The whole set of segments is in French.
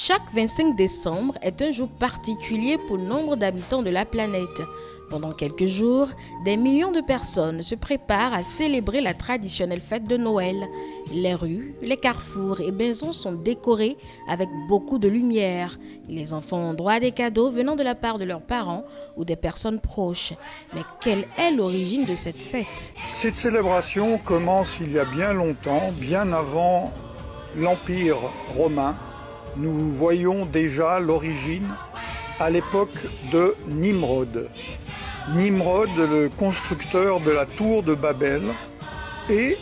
Chaque 25 décembre est un jour particulier pour nombre d'habitants de la planète. Pendant quelques jours, des millions de personnes se préparent à célébrer la traditionnelle fête de Noël. Les rues, les carrefours et maisons sont décorées avec beaucoup de lumière. Les enfants ont droit à des cadeaux venant de la part de leurs parents ou des personnes proches. Mais quelle est l'origine de cette fête? Cette célébration commence il y a bien longtemps, bien avant l'Empire romain. Nous voyons déjà l'origine à l'époque de Nimrod. Nimrod, le constructeur de la tour de Babel. Et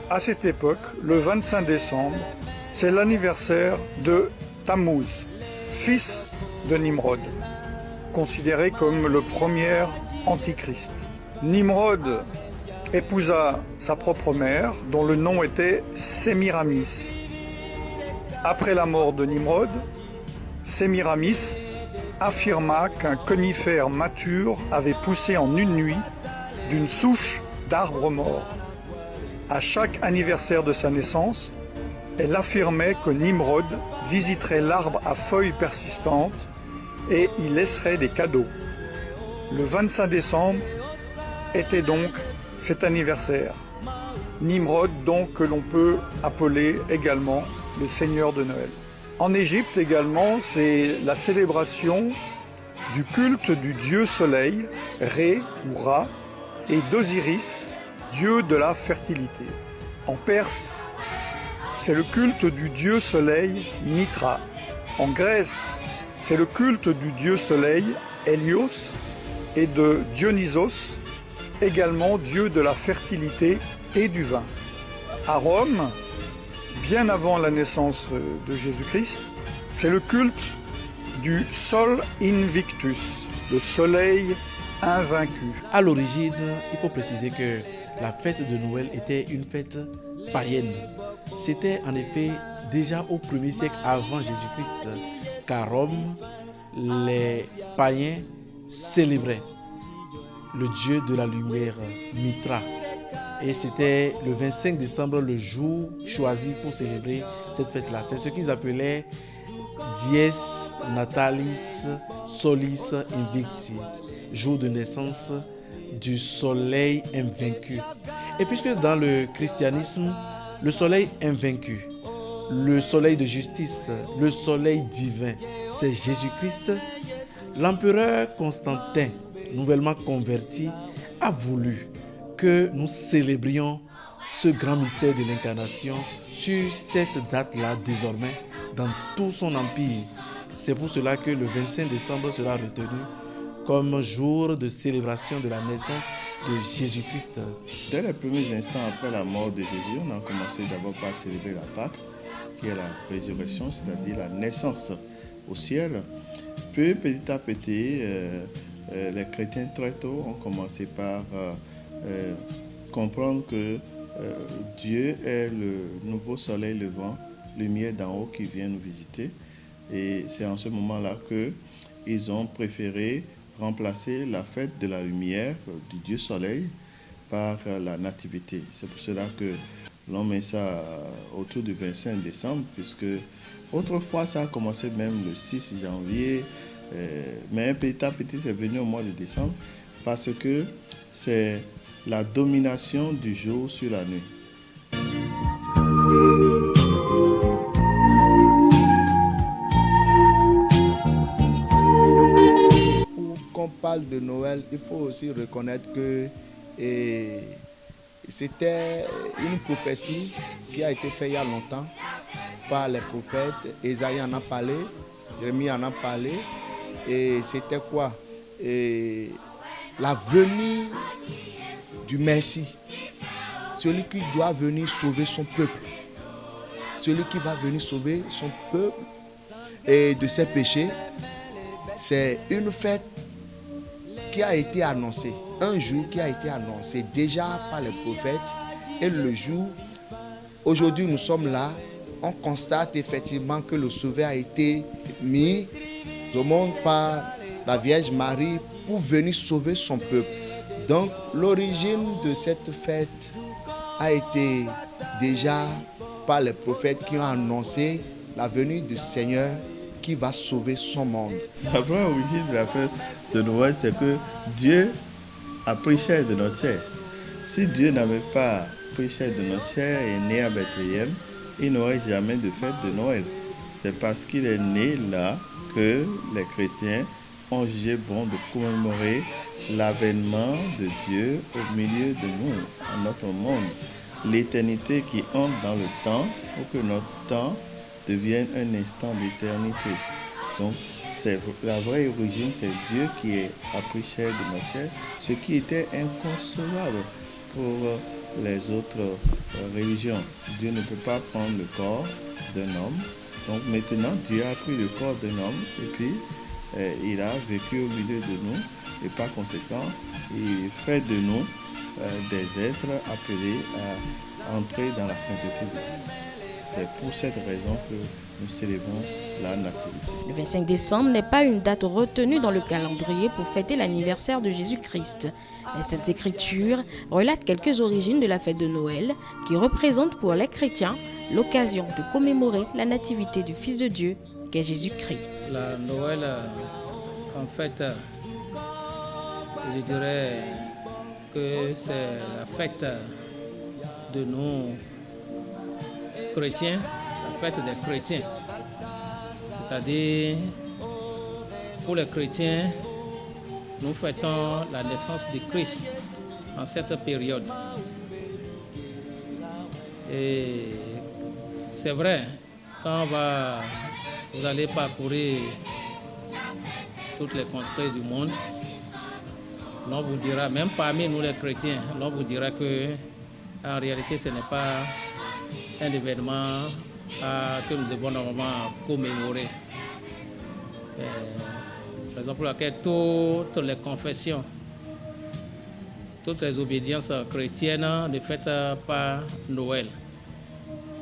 à cette époque, le 25 décembre, c'est l'anniversaire de Tammuz, fils de Nimrod, considéré comme le premier antichrist. Nimrod épousa sa propre mère, dont le nom était Sémiramis. Après la mort de Nimrod, Sémiramis affirma qu'un conifère mature avait poussé en une nuit d'une souche d'arbre mort. À chaque anniversaire de sa naissance, elle affirmait que Nimrod visiterait l'arbre à feuilles persistantes et y laisserait des cadeaux. Le 25 décembre était donc cet anniversaire. Nimrod, donc, que l'on peut appeler également le Seigneur de Noël. En Égypte également, c'est la célébration du culte du dieu soleil, Ré ou Ra, et d'Osiris, dieu de la fertilité. En Perse, c'est le culte du dieu soleil, Mitra. En Grèce, c'est le culte du dieu soleil, Hélios, et de Dionysos, également dieu de la fertilité et du vin. À Rome, bien avant la naissance de Jésus-Christ, c'est le culte du Sol Invictus, le soleil invaincu. À l'origine, il faut préciser que la fête de Noël était une fête païenne. C'était en effet déjà au 1er siècle avant Jésus-Christ qu'à Rome, les païens célébraient le dieu de la lumière, Mitra. Et c'était le 25 décembre, le jour choisi pour célébrer cette fête-là. C'est ce qu'ils appelaient Dies Natalis Solis Invicti, jour de naissance du soleil invaincu. Et puisque dans le christianisme, le soleil invaincu, le soleil de justice, le soleil divin, c'est Jésus-Christ, l'empereur Constantin, nouvellement converti, a voulu que nous célébrions ce grand mystère de l'incarnation sur cette date-là désormais dans tout son empire. C'est pour cela que le 25 décembre sera retenu comme jour de célébration de la naissance de Jésus-Christ. Dès les premiers instants après la mort de Jésus, on a commencé d'abord par célébrer la Pâque, qui est la résurrection, c'est-à-dire la naissance au ciel. Puis petit à petit, les chrétiens très tôt ont commencé par comprendre que Dieu est le nouveau soleil levant, lumière d'en haut qui vient nous visiter. Et c'est en ce moment-là qu'ils ont préféré remplacer la fête de la lumière du Dieu soleil par la nativité. C'est pour cela que l'on met ça autour du 25 décembre, puisque autrefois ça a commencé même le 6 janvier, mais petit à petit c'est venu au mois de décembre parce que c'est la domination du jour sur la nuit. Quand on parle de Noël, il faut aussi reconnaître que c'était une prophétie qui a été faite il y a longtemps par les prophètes. Ésaïe en a parlé, Jérémie en a parlé. Et c'était quoi? La venue du Messie. Celui qui doit venir sauver son peuple. Celui qui va venir sauver son peuple et de ses péchés. C'est une fête qui a été annoncée. Un jour qui a été annoncé déjà par les prophètes. Et le jour, aujourd'hui nous sommes là, on constate effectivement que le Sauveur a été mis au monde par la Vierge Marie pour venir sauver son peuple. Donc l'origine de cette fête a été déjà par les prophètes qui ont annoncé la venue du Seigneur qui va sauver son monde. La vraie origine de la fête de Noël, c'est que Dieu a pris chair de notre chair. Si Dieu n'avait pas pris chair de notre chair et est né à Bethléem, il n'aurait jamais de fête de Noël. C'est parce qu'il est né là que les chrétiens ont jugé bon de commémorer l'avènement de Dieu au milieu de nous, en notre monde. L'éternité qui entre dans le temps pour que notre temps devienne un instant d'éternité. Donc, c'est la vraie origine, c'est Dieu qui a pris chair de notre chair, ce qui était inconcevable pour les autres religions. Dieu ne peut pas prendre le corps d'un homme. Donc maintenant, Dieu a pris le corps d'un homme et puis il a vécu au milieu de nous et par conséquent, il fait de nous des êtres appelés à entrer dans la sainteté de Dieu. C'est pour cette raison que nous célébrons la nativité. Le 25 décembre n'est pas une date retenue dans le calendrier pour fêter l'anniversaire de Jésus-Christ. Les Saintes Écritures relatent quelques origines de la fête de Noël qui représentent pour les chrétiens l'occasion de commémorer la nativité du Fils de Dieu qu'est Jésus-Christ. La Noël, en fait, je dirais que c'est la fête de nos chrétiens, la fête des chrétiens. C'est-à-dire, pour les chrétiens, nous fêtons la naissance de Christ en cette période. Et c'est vrai, quand vous allez parcourir toutes les contrées du monde, l'on vous dira, même parmi nous les chrétiens, l'on vous dira que en réalité ce n'est pas un événement que nous devons normalement commémorer. Raison pour laquelle toutes les confessions, toutes les obédiences chrétiennes ne fêtent pas Noël.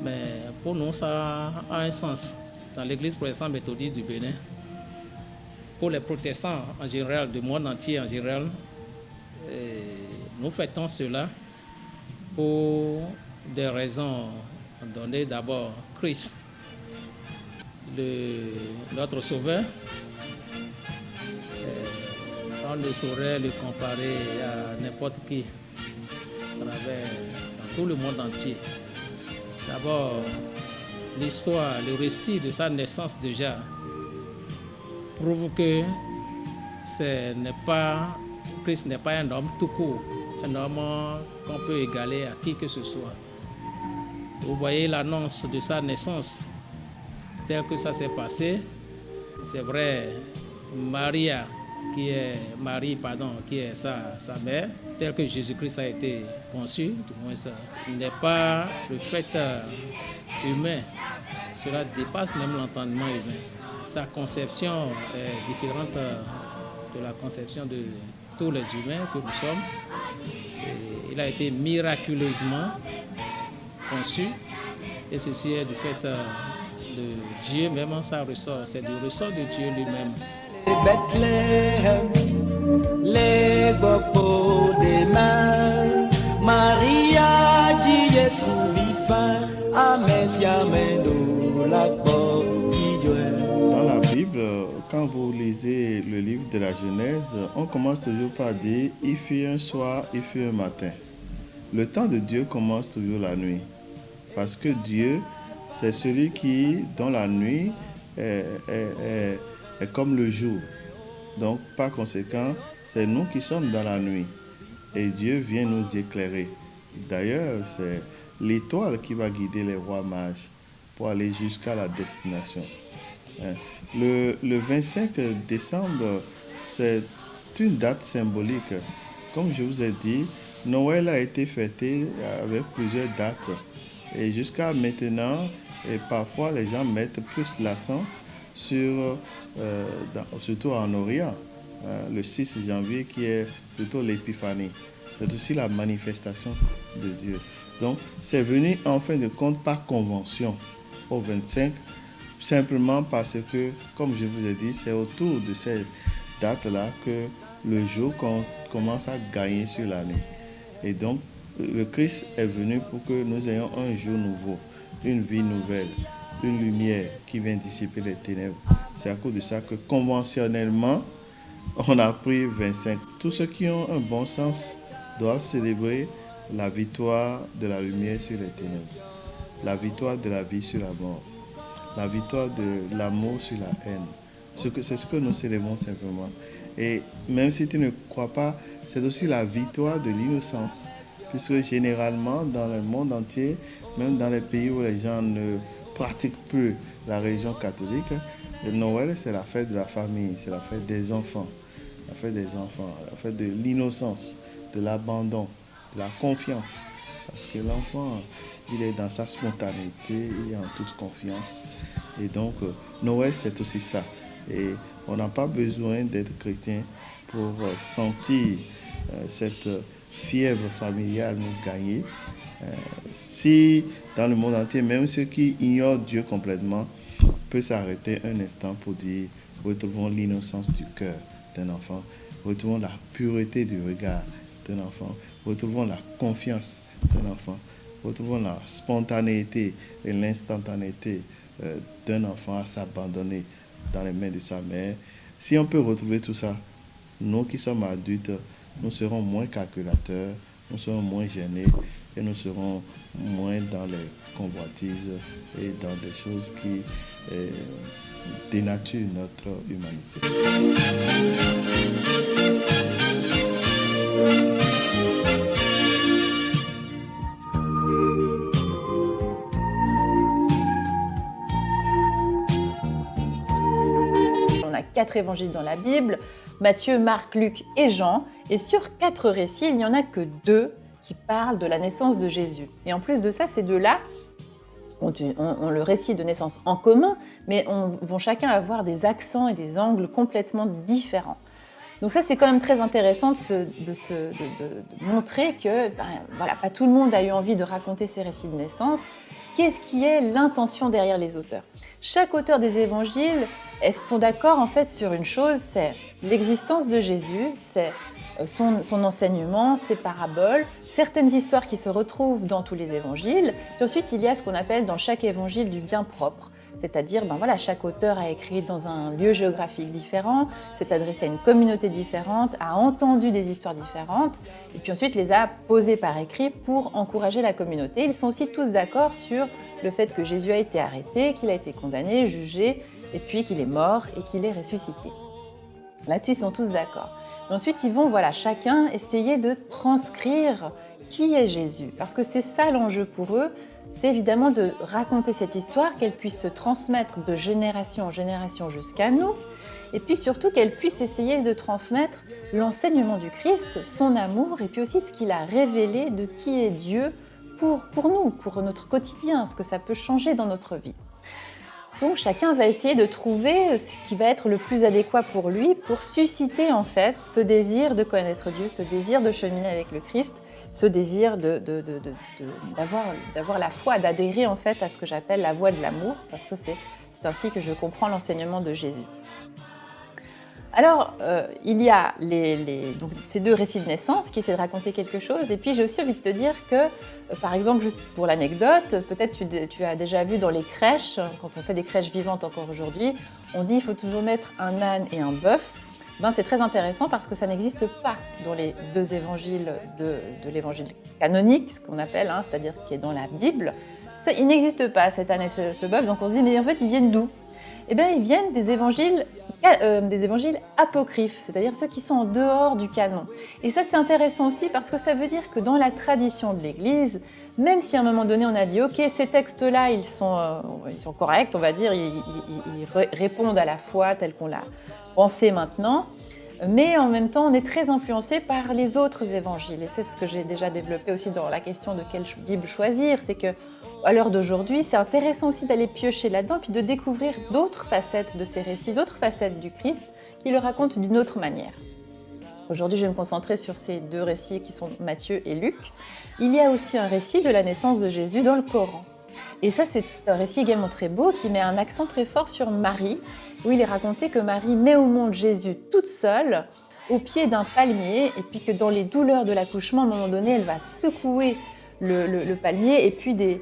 Mais pour nous, ça a un sens. Dans l'église protestante méthodiste du Bénin, pour les protestants en général, du monde entier en général, nous fêtons cela pour des raisons données. D'abord, Christ, notre Sauveur. On ne saurait le comparer à n'importe qui dans tout le monde entier. D'abord, l'histoire, le récit de sa naissance déjà prouve que Christ n'est pas un homme tout court, un homme qu'on peut égaler à qui que ce soit. Vous voyez l'annonce de sa naissance, telle que ça s'est passé. C'est vrai, Marie, qui est sa mère, tel que Jésus-Christ a été conçu, du moins ça n'est pas le fait humain. Cela dépasse même l'entendement humain. Sa conception est différente de la conception de tous les humains que nous sommes. Et il a été miraculeusement conçu, et ceci est du fait de Dieu même, ça ressort, c'est du ressort de Dieu lui-même. Bethléem, les gokpo des mains, Maria dit Jésus vivant, Amesia mendo la Dans la Bible, quand vous lisez le livre de la Genèse, on commence toujours par dire « Il fut un soir, il fut un matin ». Le temps de Dieu commence toujours la nuit, parce que Dieu, c'est celui qui, dans la nuit, est comme le jour. Donc, par conséquent, c'est nous qui sommes dans la nuit. Et Dieu vient nous éclairer. D'ailleurs, c'est l'étoile qui va guider les rois mages pour aller jusqu'à la destination. Le 25 décembre, c'est une date symbolique. Comme je vous ai dit, Noël a été fêté avec plusieurs dates. Et jusqu'à maintenant, et parfois les gens mettent plus l'accent sur, surtout en Orient, le 6 janvier qui est plutôt l'épiphanie. C'est aussi la manifestation de Dieu. Donc c'est venu en fin de compte par convention au 25, simplement parce que, comme je vous ai dit, c'est autour de cette date-là que le jour commence à gagner sur l'année. Et donc le Christ est venu pour que nous ayons un jour nouveau, une vie nouvelle. une lumière qui vient dissiper les ténèbres. C'est à cause de ça que conventionnellement, on a pris 25. Tous ceux qui ont un bon sens doivent célébrer la victoire de la lumière sur les ténèbres, la victoire de la vie sur la mort, la victoire de l'amour sur la haine. C'est ce que nous célébrons simplement. Et même si tu ne crois pas, c'est aussi la victoire de l'innocence. Puisque généralement, dans le monde entier, même dans les pays où les gens ne pratiquent plus la religion catholique, le Noël, c'est la fête de la famille, c'est la fête des enfants. La fête des enfants, la fête de l'innocence, de l'abandon, de la confiance. Parce que l'enfant, il est dans sa spontanéité, il est en toute confiance. Et donc, Noël, c'est aussi ça. Et on n'a pas besoin d'être chrétien pour sentir cette fièvre familiale nous gagner. Si dans le monde entier, même ceux qui ignorent Dieu complètement, peuvent s'arrêter un instant pour dire, retrouvons l'innocence du cœur d'un enfant, retrouvons la pureté du regard d'un enfant, retrouvons la confiance d'un enfant, retrouvons la spontanéité et l'instantanéité d'un enfant à s'abandonner dans les mains de sa mère. Si on peut retrouver tout ça, nous qui sommes adultes, nous serons moins calculateurs, nous serons moins gênés et nous serons moins dans les convoitises et dans des choses qui dénaturent notre humanité. On a 4 évangiles dans la Bible, Matthieu, Marc, Luc et Jean. Et sur 4 récits, il n'y en a que 2 qui parlent de la naissance de Jésus. Et en plus de ça, ces 2-là ont le récit de naissance en commun, mais vont chacun avoir des accents et des angles complètement différents. Donc ça, c'est quand même très intéressant de montrer que voilà, pas tout le monde a eu envie de raconter ces récits de naissance. Qu'est-ce qui est l'intention derrière les auteurs? Chaque auteur des évangiles sont d'accord en fait sur une chose, c'est l'existence de Jésus, c'est son enseignement, ses paraboles, certaines histoires qui se retrouvent dans tous les évangiles. Puis ensuite, il y a ce qu'on appelle dans chaque évangile du bien propre. C'est-à-dire, voilà, chaque auteur a écrit dans un lieu géographique différent, s'est adressé à une communauté différente, a entendu des histoires différentes, et puis ensuite les a posées par écrit pour encourager la communauté. Ils sont aussi tous d'accord sur le fait que Jésus a été arrêté, qu'il a été condamné, jugé, et puis qu'il est mort et qu'il est ressuscité. Là-dessus, ils sont tous d'accord. Mais ensuite, ils vont, voilà, chacun essayer de transcrire qui est Jésus, parce que c'est ça l'enjeu pour eux. C'est évidemment de raconter cette histoire, qu'elle puisse se transmettre de génération en génération jusqu'à nous, et puis surtout qu'elle puisse essayer de transmettre l'enseignement du Christ, son amour, et puis aussi ce qu'il a révélé de qui est Dieu pour nous, pour notre quotidien, ce que ça peut changer dans notre vie. Donc chacun va essayer de trouver ce qui va être le plus adéquat pour lui, pour susciter en fait ce désir de connaître Dieu, ce désir de cheminer avec le Christ, ce désir d'avoir la foi, d'adhérer en fait à ce que j'appelle la voie de l'amour, parce que c'est ainsi que je comprends l'enseignement de Jésus. Alors, il y a donc, ces 2 récits de naissance qui essaient de raconter quelque chose, et puis j'ai aussi envie de te dire que, par exemple, juste pour l'anecdote, peut-être tu as déjà vu dans les crèches, quand on fait des crèches vivantes encore aujourd'hui, on dit qu'il faut toujours mettre un âne et un bœuf. C'est très intéressant parce que ça n'existe pas dans les 2 évangiles de l'évangile canonique, ce qu'on appelle, c'est-à-dire qui est dans la Bible. Ça, il n'existe pas cet âne et ce bœuf, donc on se dit, mais en fait, ils viennent d'où? Eh bien, ils viennent des évangiles apocryphes, c'est-à-dire ceux qui sont en dehors du canon. Et ça, c'est intéressant aussi parce que ça veut dire que dans la tradition de l'Église, même si à un moment donné, on a dit « Ok, ces textes-là, ils sont corrects, on va dire, ils répondent à la foi telle qu'on l'a pensée maintenant », mais en même temps, on est très influencé par les autres évangiles. Et c'est ce que j'ai déjà développé aussi dans la question de quelle Bible choisir, c'est que à l'heure d'aujourd'hui, c'est intéressant aussi d'aller piocher là-dedans puis de découvrir d'autres facettes de ces récits, d'autres facettes du Christ qui le racontent d'une autre manière. Aujourd'hui, je vais me concentrer sur ces 2 récits qui sont Matthieu et Luc. Il y a aussi un récit de la naissance de Jésus dans le Coran. Et ça, c'est un récit également très beau qui met un accent très fort sur Marie, où il est raconté que Marie met au monde Jésus toute seule, au pied d'un palmier, et puis que dans les douleurs de l'accouchement, à un moment donné, elle va secouer le palmier, et puis des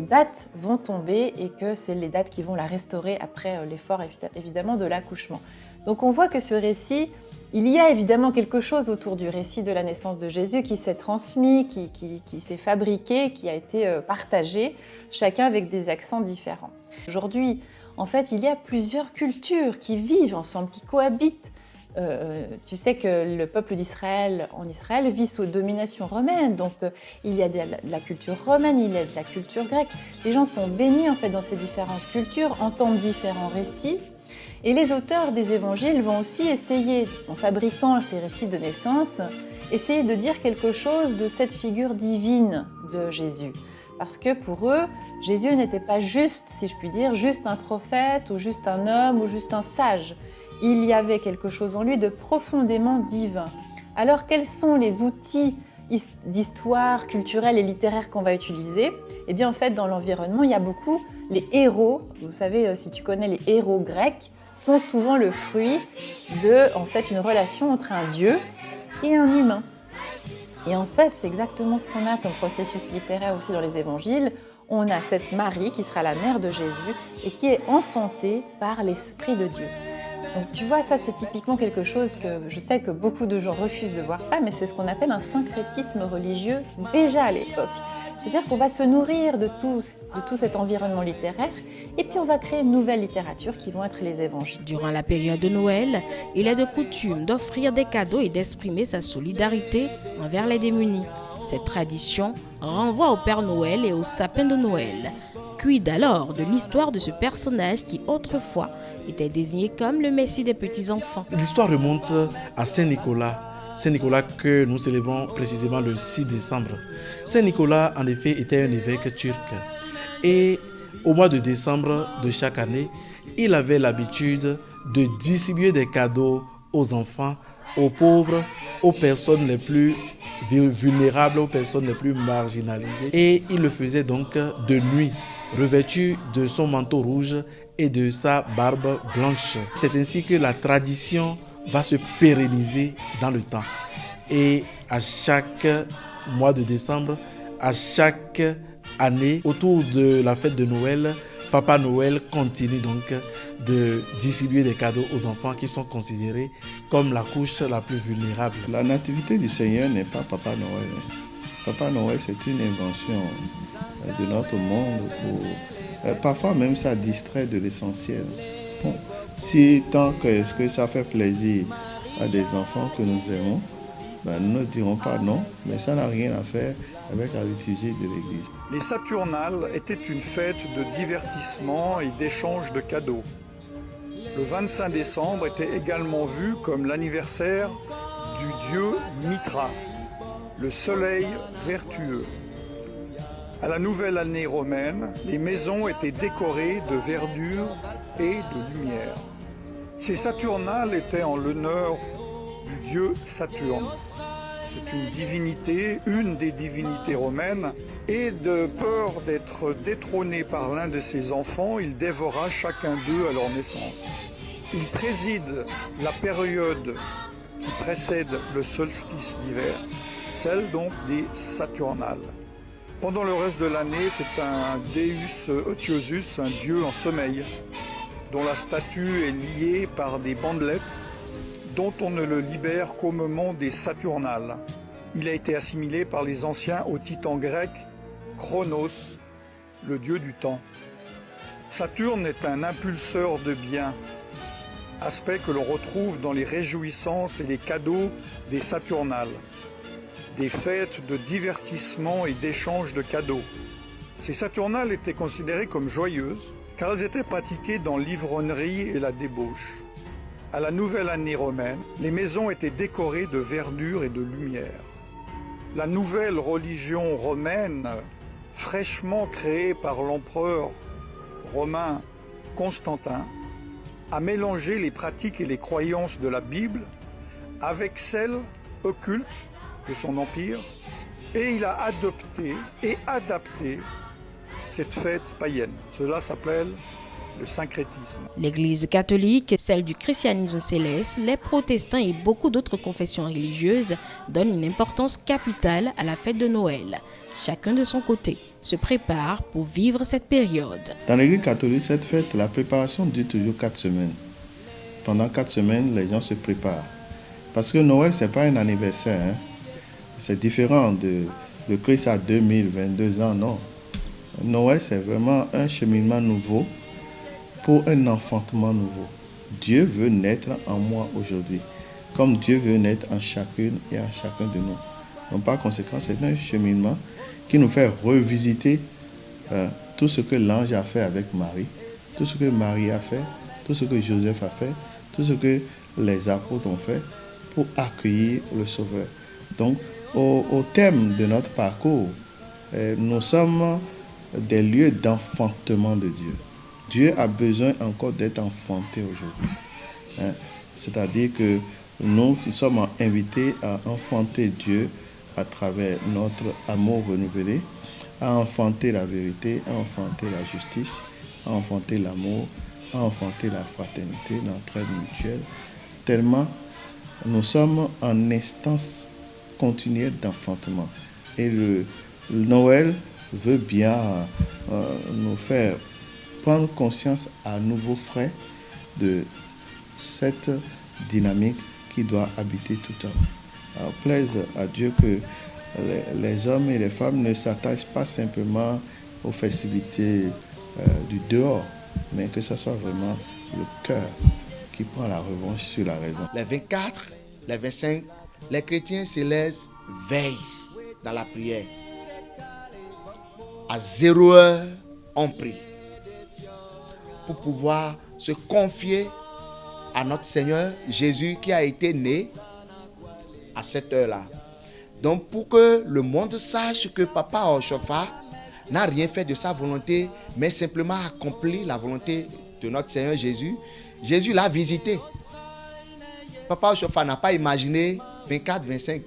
dattes vont tomber et que c'est les dattes qui vont la restaurer après l'effort évidemment de l'accouchement. Donc on voit que ce récit, il y a évidemment quelque chose autour du récit de la naissance de Jésus qui s'est transmis, qui s'est fabriqué, qui a été partagé, chacun avec des accents différents. Aujourd'hui, en fait, il y a plusieurs cultures qui vivent ensemble, qui cohabitent. Tu sais que le peuple d'Israël, en Israël, vit sous domination romaine. Donc, il y a de la culture romaine, il y a de la culture grecque. Les gens sont bénis en fait dans ces différentes cultures, entendent différents récits. Et les auteurs des évangiles vont aussi essayer, en fabriquant ces récits de naissance, essayer de dire quelque chose de cette figure divine de Jésus. Parce que pour eux, Jésus n'était pas juste, si je puis dire, juste un prophète ou juste un homme ou juste un sage. Il y avait quelque chose en lui de profondément divin. Alors, quels sont les outils d'histoire culturelle et littéraire qu'on va utiliser? Eh bien, en fait, dans l'environnement, il y a beaucoup les héros. Vous savez, si tu connais les héros grecs, sont souvent le fruit de, en fait, une relation entre un dieu et un humain. Et en fait, c'est exactement ce qu'on a comme processus littéraire aussi dans les évangiles. On a cette Marie qui sera la mère de Jésus et qui est enfantée par l'Esprit de Dieu. Donc tu vois, ça c'est typiquement quelque chose que je sais que beaucoup de gens refusent de voir ça, mais c'est ce qu'on appelle un syncrétisme religieux déjà à l'époque. C'est-à-dire qu'on va se nourrir de tout cet environnement littéraire et puis on va créer une nouvelle littérature qui vont être les évangiles. Durant la période de Noël, il est de coutume d'offrir des cadeaux et d'exprimer sa solidarité envers les démunis. Cette tradition renvoie au Père Noël et au sapin de Noël. Quid alors de l'histoire de ce personnage qui autrefois était désigné comme le Messie des petits-enfants? L'histoire remonte à Saint Nicolas. Saint Nicolas que nous célébrons précisément le 6 décembre. Saint Nicolas, en effet, était un évêque turc. Et au mois de décembre de chaque année, il avait l'habitude de distribuer des cadeaux aux enfants, aux pauvres, aux personnes les plus vulnérables, aux personnes les plus marginalisées. Et il le faisait donc de nuit, revêtu de son manteau rouge et de sa barbe blanche. C'est ainsi que la tradition va se pérenniser dans le temps. Et à chaque mois de décembre, à chaque année, autour de la fête de Noël, Papa Noël continue donc de distribuer des cadeaux aux enfants qui sont considérés comme la couche la plus vulnérable. La nativité du Seigneur n'est pas Papa Noël. Papa Noël, c'est une invention de notre monde. Parfois même ça distrait de l'essentiel. Bon, si tant que ça fait plaisir à des enfants que nous aimons, nous ne dirons pas non, mais ça n'a rien à faire avec la liturgie de l'Église. Les Saturnales étaient une fête de divertissement et d'échange de cadeaux. Le 25 décembre était également vu comme l'anniversaire du dieu Mitra, le soleil vertueux. À la nouvelle année romaine, les maisons étaient décorées de verdure et de lumière. Ces Saturnales étaient en l'honneur du dieu Saturne. C'est une divinité, une des divinités romaines, et de peur d'être détrôné par l'un de ses enfants, il dévora chacun d'eux à leur naissance. Il préside la période qui précède le solstice d'hiver, celle donc des Saturnales. Pendant le reste de l'année, c'est un Deus Otiosus, un dieu en sommeil, dont la statue est liée par des bandelettes, dont on ne le libère qu'au moment des Saturnales. Il a été assimilé par les anciens au titan grec Chronos, le dieu du temps. Saturne est un impulseur de biens, aspect que l'on retrouve dans les réjouissances et les cadeaux des Saturnales, des fêtes de divertissement et d'échange de cadeaux. Ces Saturnales étaient considérées comme joyeuses, car elles étaient pratiquées dans l'ivronnerie et la débauche. À la nouvelle année romaine, les maisons étaient décorées de verdure et de lumière. La nouvelle religion romaine, fraîchement créée par l'empereur romain Constantin, a mélangé les pratiques et les croyances de la Bible avec celles occultes de son empire, et il a adopté et adapté cette fête païenne. Cela s'appelle le syncrétisme. L'Église catholique, celle du christianisme céleste, les protestants et beaucoup d'autres confessions religieuses donnent une importance capitale à la fête de Noël. Chacun de son côté se prépare pour vivre cette période. Dans l'Église catholique, cette fête, la préparation dure toujours 4 semaines. Pendant 4 semaines, les gens se préparent. Parce que Noël, ce n'est pas un anniversaire. Hein. C'est différent de Christ à 2022 ans, non. Noël, c'est vraiment un cheminement nouveau pour un enfantement nouveau. Dieu veut naître en moi aujourd'hui, comme Dieu veut naître en chacune et en chacun de nous. Donc par conséquent, c'est un cheminement qui nous fait revisiter tout ce que l'ange a fait avec Marie, tout ce que Marie a fait, tout ce que Joseph a fait, tout ce que les apôtres ont fait pour accueillir le Sauveur. Donc, au terme de notre parcours, nous sommes des lieux d'enfantement de Dieu. Dieu a besoin encore d'être enfanté aujourd'hui. Hein? C'est-à-dire que nous sommes invités à enfanter Dieu à travers notre amour renouvelé, à enfanter la vérité, à enfanter la justice, à enfanter l'amour, à enfanter la fraternité, l'entraide mutuelle, tellement nous sommes en instance continuelle d'enfantement. Et le Noël veut bien nous faire prendre conscience à nouveau frais de cette dynamique qui doit habiter tout homme. Alors, plaise à Dieu que les hommes et les femmes ne s'attachent pas simplement aux festivités du dehors, mais que ce soit vraiment le cœur qui prend la revanche sur la raison. Les 24, les 25, les chrétiens célestes veillent dans la prière. À 0 heure, on prie pour pouvoir se confier à notre Seigneur Jésus qui a été né à cette heure-là. Donc pour que le monde sache que Papa Oshofa n'a rien fait de sa volonté, mais simplement accompli la volonté de notre Seigneur Jésus, Jésus l'a visité. Papa Oshofa n'a pas imaginé 24, 25.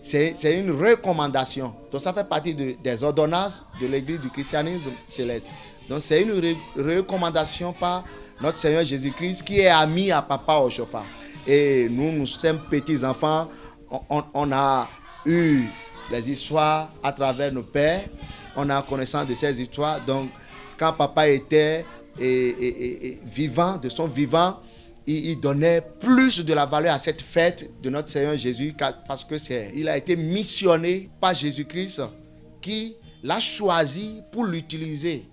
C'est une recommandation. Donc ça fait partie des ordonnances de l'Église du christianisme céleste. Donc c'est une recommandation par notre Seigneur Jésus-Christ qui est ami à Papa Oshofa. Et nous sommes petits enfants. On a eu les histoires à travers nos pères. On a connaissance de ces histoires. Donc quand Papa était vivant, de son vivant, il donnait plus de la valeur à cette fête de notre Seigneur Jésus parce que il a été missionné par Jésus-Christ qui l'a choisi pour l'utiliser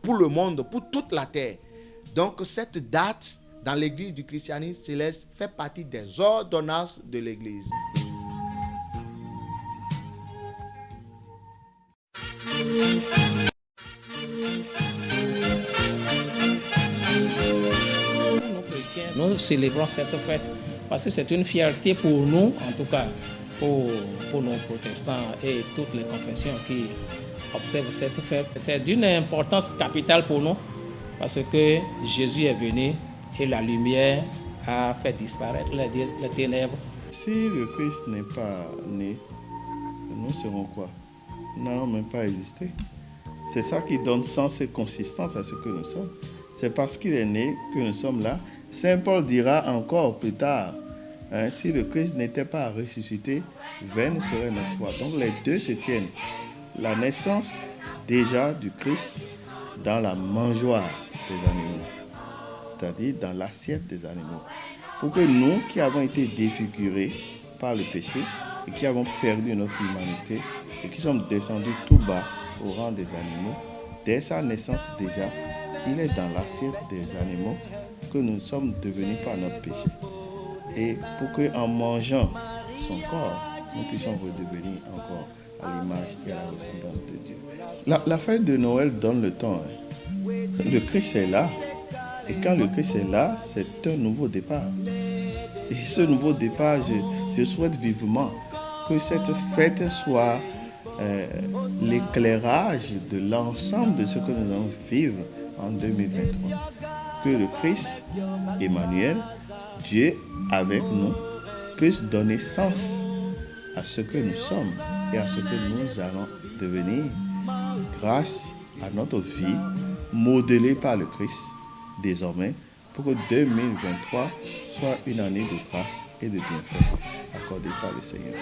pour le monde, pour toute la terre. Donc cette date dans l'église du christianisme céleste fait partie des ordonnances de l'église. Nous célébrons cette fête parce que c'est une fierté pour nous, en tout cas pour nos protestants et toutes les confessions qui observent cette fête. C'est d'une importance capitale pour nous parce que Jésus est venu et la lumière a fait disparaître les ténèbres. Si le Christ n'est pas né, nous serons quoi? Nous n'allons même pas exister. C'est ça qui donne sens et consistance à ce que nous sommes. C'est parce qu'il est né que nous sommes là. Saint Paul dira encore plus tard, si le Christ n'était pas ressuscité, vaine serait notre foi. Donc les deux se tiennent. La naissance déjà du Christ dans la mangeoire des animaux, c'est-à-dire dans l'assiette des animaux. Pour que nous qui avons été défigurés par le péché et qui avons perdu notre humanité et qui sommes descendus tout bas au rang des animaux, dès sa naissance déjà, il est dans l'assiette des animaux que nous sommes devenus par notre péché. Et pour qu'en mangeant son corps, nous puissions redevenir encore à l'image et à la ressemblance de Dieu. La fête de Noël donne le temps. Le Christ est là. Et quand le Christ est là, c'est un nouveau départ. Et ce nouveau départ, je souhaite vivement que cette fête soit l'éclairage de l'ensemble de ce que nous allons vivre en 2023. Que le Christ, Emmanuel, Dieu avec nous, puisse donner sens à ce que nous sommes et à ce que nous allons devenir grâce à notre vie modelée par le Christ désormais pour que 2023 soit une année de grâce et de bienfaits accordés par le Seigneur.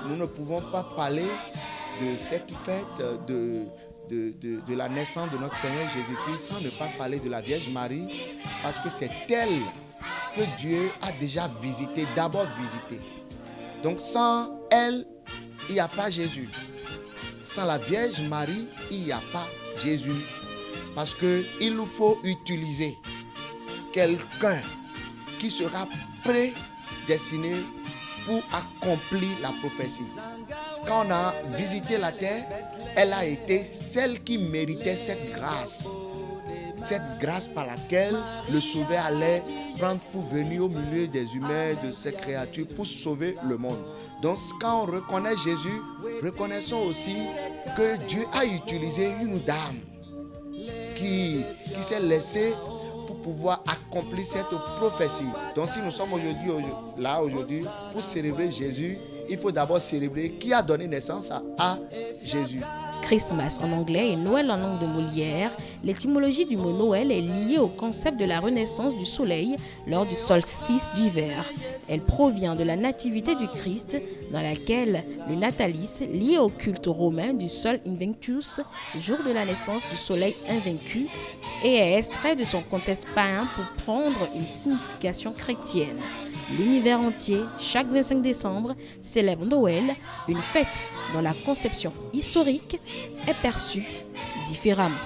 Nous ne pouvons pas parler de cette fête de la naissance de notre Seigneur Jésus-Christ sans ne pas parler de la Vierge Marie, parce que c'est elle que Dieu a déjà visité, d'abord visité. Donc sans elle, il n'y a pas Jésus. Sans la Vierge Marie, il n'y a pas Jésus. Parce qu'il nous faut utiliser quelqu'un qui sera prédestiné pour accomplir la prophétie. Quand on a visité la terre, elle a été celle qui méritait cette grâce par laquelle le Sauveur allait prendre pour venir au milieu des humains, de ces créatures, pour sauver le monde. Donc quand on reconnaît Jésus, reconnaissons aussi que Dieu a utilisé une dame qui s'est laissée pour pouvoir accomplir cette prophétie. Donc si nous sommes aujourd'hui pour célébrer Jésus, il faut d'abord célébrer qui a donné naissance à Jésus. Christmas en anglais et Noël en langue de Molière, l'étymologie du mot Noël est liée au concept de la renaissance du soleil lors du solstice d'hiver. Elle provient de la nativité du Christ, dans laquelle le natalis, lié au culte romain du Sol Invictus, jour de la naissance du soleil invaincu, et est extrait de son contexte païen pour prendre une signification chrétienne. L'univers entier, chaque 25 décembre, célèbre Noël, une fête dont la conception historique est perçue différemment.